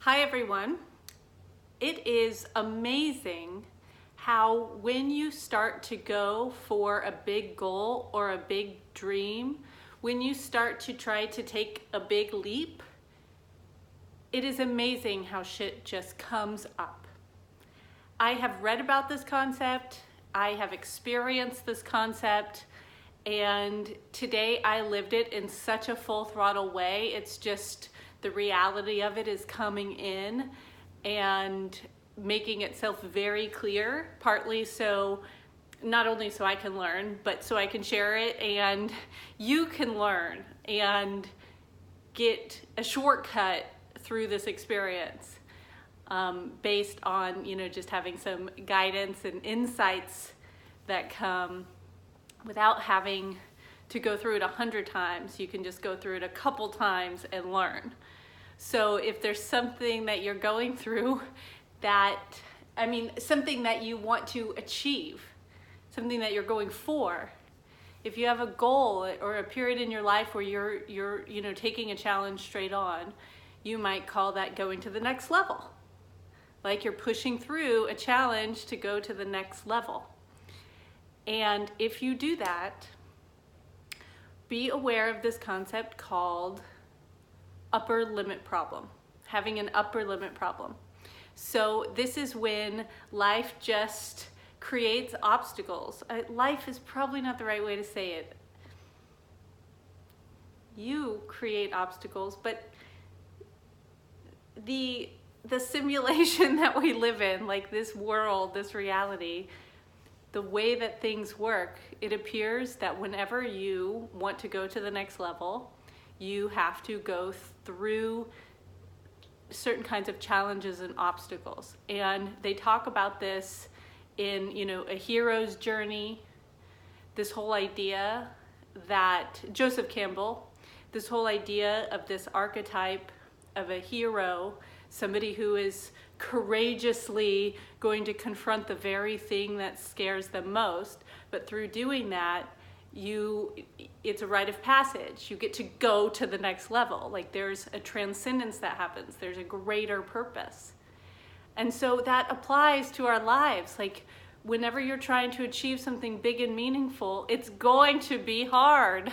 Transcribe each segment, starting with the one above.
Hi everyone. It is amazing how when you start to go for a big goal or a big dream, when you start to try to take a big leap, it is amazing how shit just comes up. I have read about this concept, I have experienced this concept, and today I lived it in such a full throttle way. It's just the reality of it is coming in and making itself very clear, partly so not only so I can learn, but so I can share it and you can learn and get a shortcut through this experience based on, just having some guidance and insights that come without having to go through it 100 times. You can just go through it a couple times and learn. So if there's something that you're going through something that you want to achieve, something that you're going for, if you have a goal or a period in your life where you're taking a challenge straight on, you might call that going to the next level. Like you're pushing through a challenge to go to the next level. And if you do that, be aware of this concept called upper limit problem, having an upper limit problem. So this is when life just creates obstacles. Life is probably not the right way to say it. You create obstacles, but the simulation that we live in, like this world, this reality, the way that things work, it appears that whenever you want to go to the next level, you have to go through certain kinds of challenges and obstacles. And they talk about this in, a hero's journey, this whole idea that Joseph Campbell, this whole idea of this archetype of a hero, somebody who is courageously going to confront the very thing that scares them most, but through doing that, it's a rite of passage. You get to go to the next level. Like there's a transcendence that happens. There's a greater purpose. And so that applies to our lives. Like whenever you're trying to achieve something big and meaningful, it's going to be hard.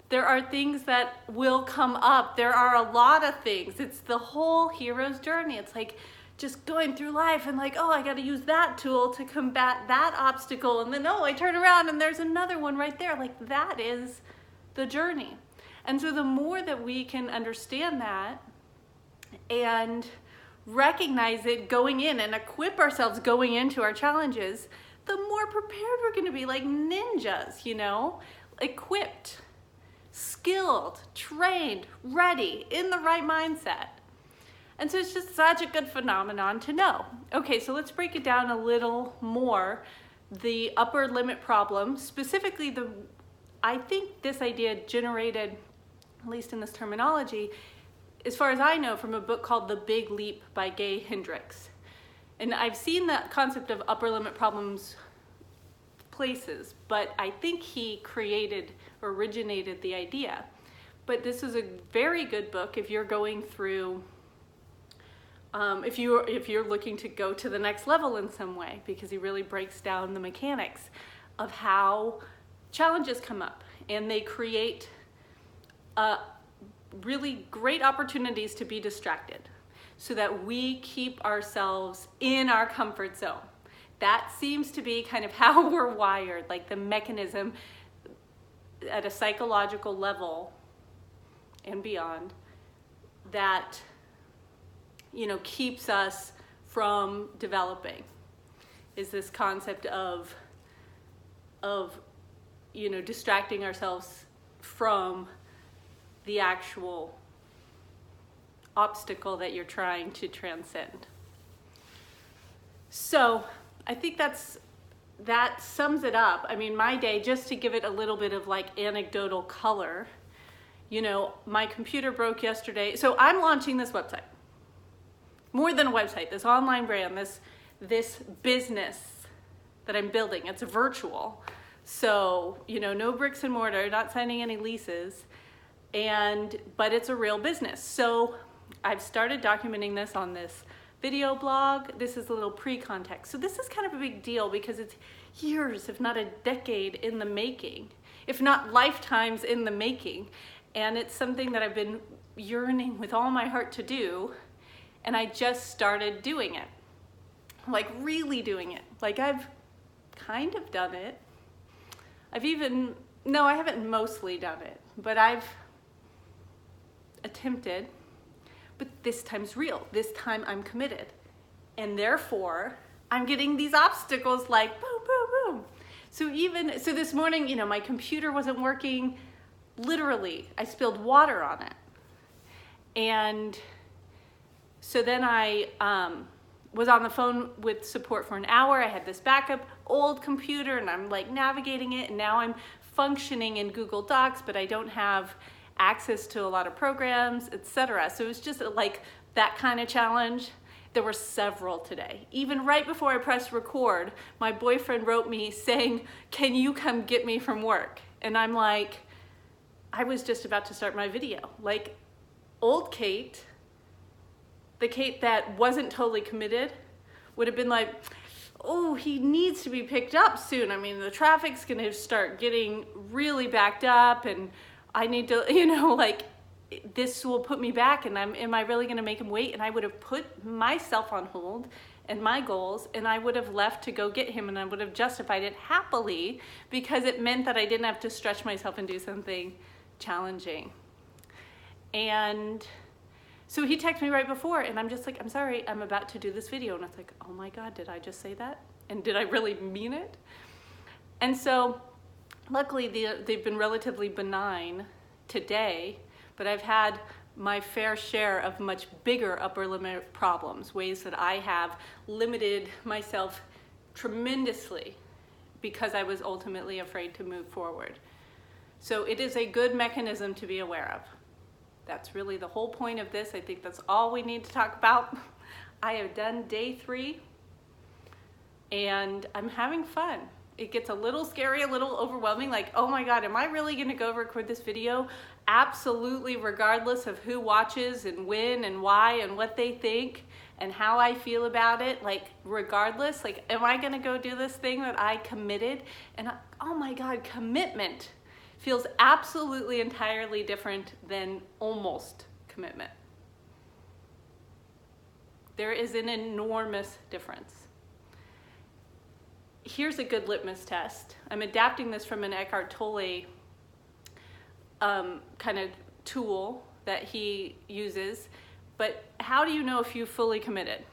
There are things that will come up. There are a lot of things. It's the whole hero's journey. It's like just going through life and like, I got to use that tool to combat that obstacle. And then, I turn around and there's another one right there. Like that is the journey. And so the more that we can understand that and recognize it going in and equip ourselves going into our challenges, the more prepared we're going to be, like ninjas, equipped, skilled, trained, ready, in the right mindset. And so it's just such a good phenomenon to know. Okay, so let's break it down a little more. The upper limit problem, specifically I think this idea generated, at least in this terminology, as far as I know, from a book called The Big Leap by Gay Hendricks. And I've seen that concept of upper limit problems places, but I think he originated the idea. But this is a very good book if you're going through if you're looking to go to the next level in some way, because he really breaks down the mechanics of how challenges come up, and they create really great opportunities to be distracted so that we keep ourselves in our comfort zone. That seems to be kind of how we're wired, like the mechanism at a psychological level and beyond that keeps us from developing, is this concept of distracting ourselves from the actual obstacle that you're trying to transcend. So I think that sums it up. I mean, my day, just to give it a little bit of like anecdotal color, my computer broke yesterday. So I'm launching this website. More than a website, this online brand, this business that I'm building. It's virtual. So, no bricks and mortar, not signing any leases. but it's a real business. So I've started documenting this on this video blog. This is a little pre-context. So this is kind of a big deal because it's years, if not a decade in the making, if not lifetimes in the making. And it's something that I've been yearning with all my heart to do. And I just started doing it, like really doing it. Like I've kind of done it. No, I haven't mostly done it, but I've attempted. But this time's real. This time I'm committed. And therefore, I'm getting these obstacles like boom, boom, boom. So this morning, you know, my computer wasn't working. Literally, I spilled water on it. And so then I was on the phone with support for an hour. I had this backup old computer and I'm like navigating it. And now I'm functioning in Google Docs, but I don't have access to a lot of programs, etc. So it was just like that kind of challenge. There were several today. Even right before I pressed record, my boyfriend wrote me saying, "Can you come get me from work?" And I'm like, I was just about to start my video. Like old Kate, the Kate that wasn't totally committed, would have been like, oh, he needs to be picked up soon. I mean, the traffic's gonna start getting really backed up and I need to, you know, like this will put me back and am I really gonna make him wait? And I would have put myself on hold and my goals and I would have left to go get him and I would have justified it happily because it meant that I didn't have to stretch myself and do something challenging. And so he texted me right before and I'm just like, I'm sorry, I'm about to do this video. And I was like, oh my God, did I just say that? And did I really mean it? And so luckily they've been relatively benign today, but I've had my fair share of much bigger upper limit problems, ways that I have limited myself tremendously because I was ultimately afraid to move forward. So it is a good mechanism to be aware of. That's really the whole point of this. I think that's all we need to talk about. I have done day 3 and I'm having fun. It gets a little scary, a little overwhelming, like, oh my God, am I really gonna go record this video? Absolutely, regardless of who watches and when and why and what they think and how I feel about it, like regardless, like, am I gonna go do this thing that I committed? And oh my God, commitment feels absolutely entirely different than almost commitment. There is an enormous difference. Here's a good litmus test. I'm adapting this from an Eckhart Tolle kind of tool that he uses. But how do you know if you fully committed?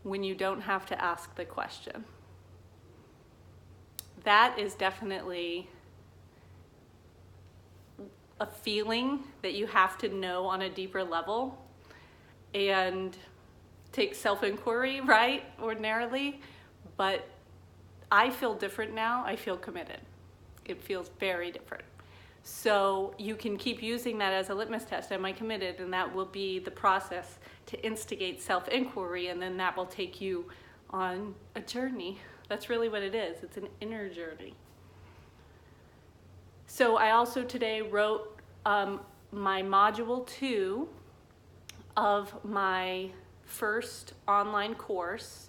When you don't have to ask the question. That is definitely a feeling that you have to know on a deeper level and take self-inquiry, right, ordinarily. But I feel different now. I feel committed. It feels very different. So you can keep using that as a litmus test. Am I committed? And that will be the process to instigate self-inquiry, and then that will take you on a journey. That's really what it is. It's an inner journey. So I also today wrote my module 2 of my first online course.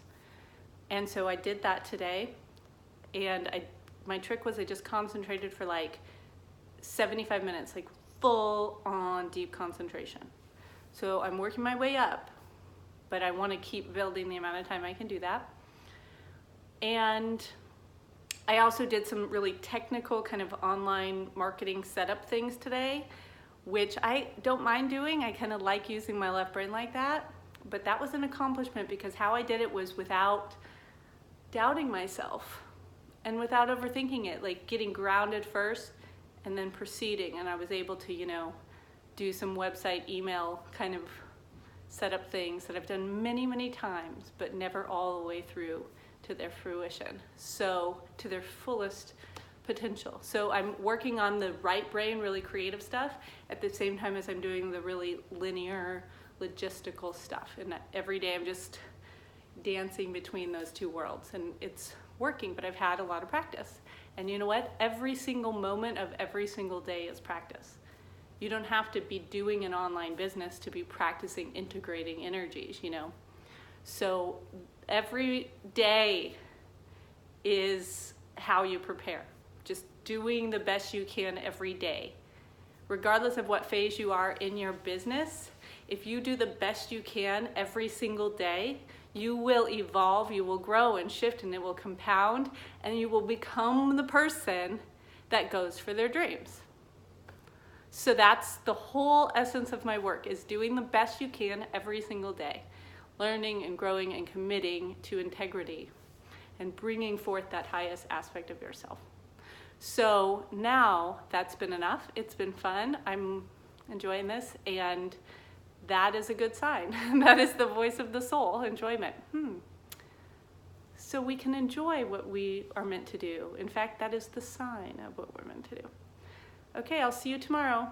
And so I did that today. And my trick was I just concentrated for like 75 minutes, like full on deep concentration. So I'm working my way up, but I want to keep building the amount of time I can do that. And I also did some really technical kind of online marketing setup things today, which I don't mind doing. I kind of like using my left brain like that, but that was an accomplishment because how I did it was without doubting myself and without overthinking it, like getting grounded first and then proceeding. And I was able to, you know, do some website email kind of setup things that I've done many, many times, but never all the way through to their fruition. So to their fullest potential. So I'm working on the right brain, really creative stuff at the same time as I'm doing the really linear, logistical stuff. And every day I'm just dancing between those two worlds, and it's working, but I've had a lot of practice. And you know what? Every single moment of every single day is practice. You don't have to be doing an online business to be practicing integrating energies, you know. So every day is how you prepare. Just doing the best you can every day. Regardless of what phase you are in your business, if you do the best you can every single day, you will evolve, you will grow and shift, and it will compound, and you will become the person that goes for their dreams. So that's the whole essence of my work, is doing the best you can every single day, learning and growing and committing to integrity and bringing forth that highest aspect of yourself. So now that's been enough. It's been fun. I'm enjoying this, and that is a good sign. That is the voice of the soul, enjoyment. So we can enjoy what we are meant to do. In fact, that is the sign of what we're meant to do. Okay, I'll see you tomorrow.